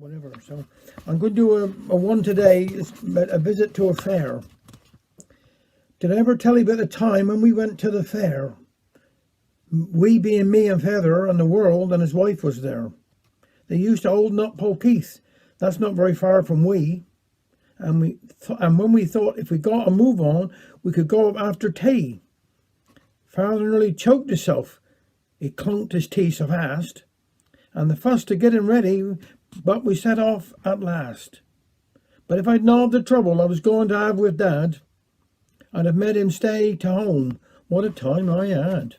whatever. So I'm going to do a one today. It's a visit to a fair. Did I ever tell you about the time when we went to the fair? We being me and Feather and the world, and his wife was there. They used to Old Nut Polkeith. That's not very far from we. And when we thought if we got a move on, we could go up after tea. Father nearly choked himself. He clunked his teeth so fast. And the fuss to get him ready, but we set off at last. But if I'd known the trouble I was going to have with Dad, I'd have made him stay to home. What a time I had.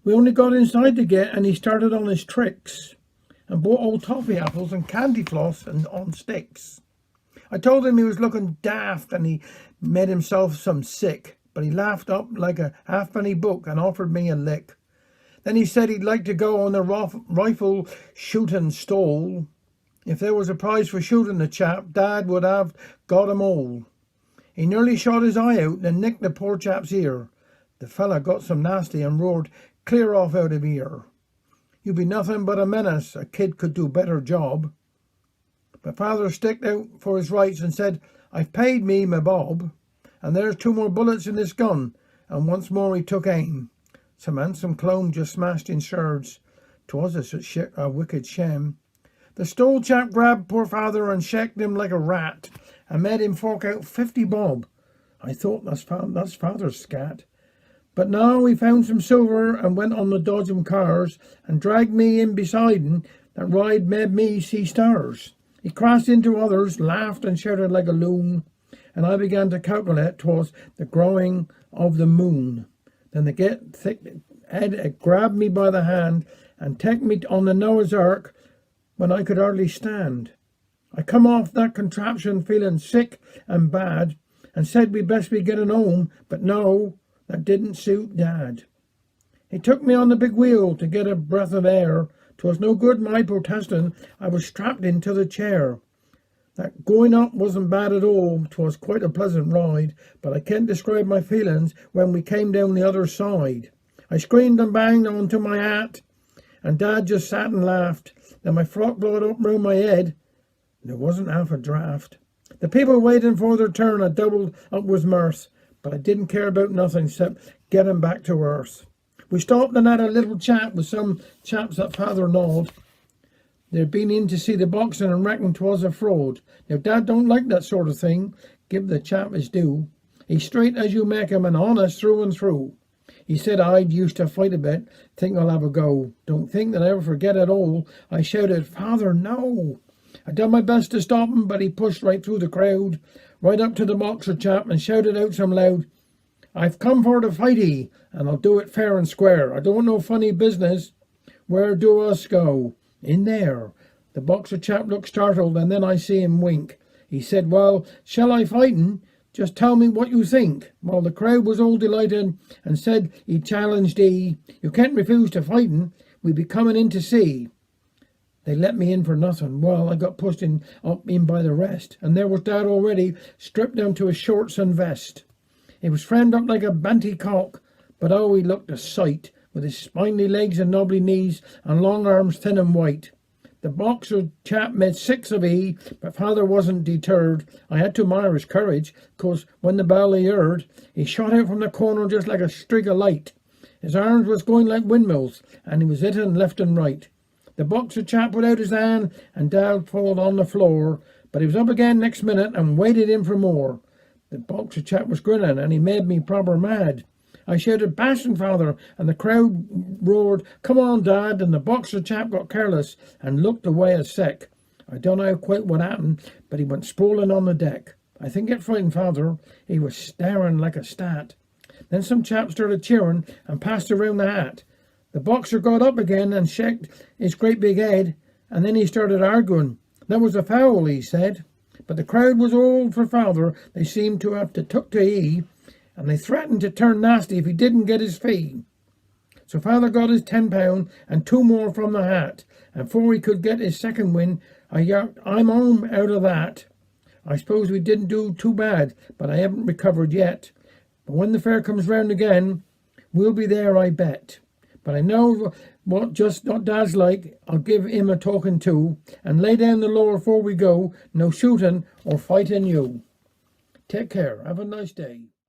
We only got inside to get, and he started on his tricks and bought old toffee apples and candy floss and on sticks. I told him he was looking daft and he made himself some sick, but he laughed up like a halfpenny book and offered me a lick. Then he said he'd like to go on a rifle shooting stole. If there was a prize for shooting the chap, Dad would have got 'em all. He nearly shot his eye out and nicked the poor chap's ear. The fella got some nasty and roared clear off out of here. You be nothing but a menace, a kid could do better job. But Father sticked out for his rights and said, I've paid me my bob, and there's 2 more bullets in this gun, and once more he took aim. Some handsome clone just smashed in sherds. 'Twas a wicked shame. The stole chap grabbed poor Father and shacked him like a rat, and made him fork out 50 bob. I thought that's Father's scat. But now he found some silver and went on the dodgem cars and dragged me in beside him. That ride made me see stars. He crashed into others, laughed and shouted like a loon, and I began to calculate 'twas the growing of the moon. Then the get thick head grabbed me by the hand and took me on the Noah's Ark when I could hardly stand. I come off that contraption feeling sick and bad and said we'd best be getting home, but no, that didn't suit Dad. He took me on the big wheel to get a breath of air. 'Twas no good my protesting, I was strapped into the chair. That going up wasn't bad at all, 'twas quite a pleasant ride, but I can't describe my feelings when we came down the other side. I screamed and banged onto my hat, and Dad just sat and laughed. Then my frock blowed up round my head. There wasn't half a draft. The people waiting for their turn had doubled up with mirth, but I didn't care about nothing except getting back to earth. We stopped and had a little chat with some chaps that Father knawed. They'd been in to see the boxing and reckoned 'twas a fraud. Now Dad don't like that sort of thing. Give the chap his due. He's straight as you make him and honest through and through. He said I'd used to fight a bit. Think I'll have a go. Don't think that I ever forget it all. I shouted, Father, no. I done my best to stop him, but he pushed right through the crowd, right up to the boxer chap and shouted out some loud, I've come for the fighty, and I'll do it fair and square. I don't want no funny business. Where do us go? In there. The boxer chap looked startled, and then I see him wink. He said, well, shall I fightin'? Just tell me what you think. Well, the crowd was all delighted and said he challenged E. You can't refuse to fightin'. We be comin' in to see. They let me in for nothing. Well, I got pushed up in by the rest, and there was Dad already, stripped down to his shorts and vest. He was framed up like a banty cock, but oh, he looked a sight, with his spiny legs and knobbly knees and long arms thin and white. The boxer chap made 6 of E, but Father wasn't deterred. I had to admire his courage, 'cause when the bell he heard, he shot out from the corner just like a streak of light. His arms was going like windmills, and he was hitting left and right. The boxer chap put out his hand, and Dad fell on the floor, but he was up again next minute and waited in for more. The boxer chap was grinning, and he made me proper mad. I shouted, Bashin', Father, and the crowd roared, Come on, Dad, and the boxer chap got careless and looked away a sec. I don't know quite what happened, but he went sprawling on the deck. I think it frightened Father. He was staring like a stat. Then some chap started cheering and passed around the hat. The boxer got up again and shook his great big head, and then he started arguing. That was a foul, he said. But the crowd was all for Father. They seemed to have to took to E, and they threatened to turn nasty if he didn't get his fee. So Father got his £10 and 2 more from the hat, and before he could get his second win, I yelped, I'm home out of that. I suppose we didn't do too bad, but I haven't recovered yet. But when the fair comes round again, we'll be there, I bet. But I know what Dad's like. I'll give him a talking to, and lay down the law before we go. No shooting or fighting you. Take care. Have a nice day.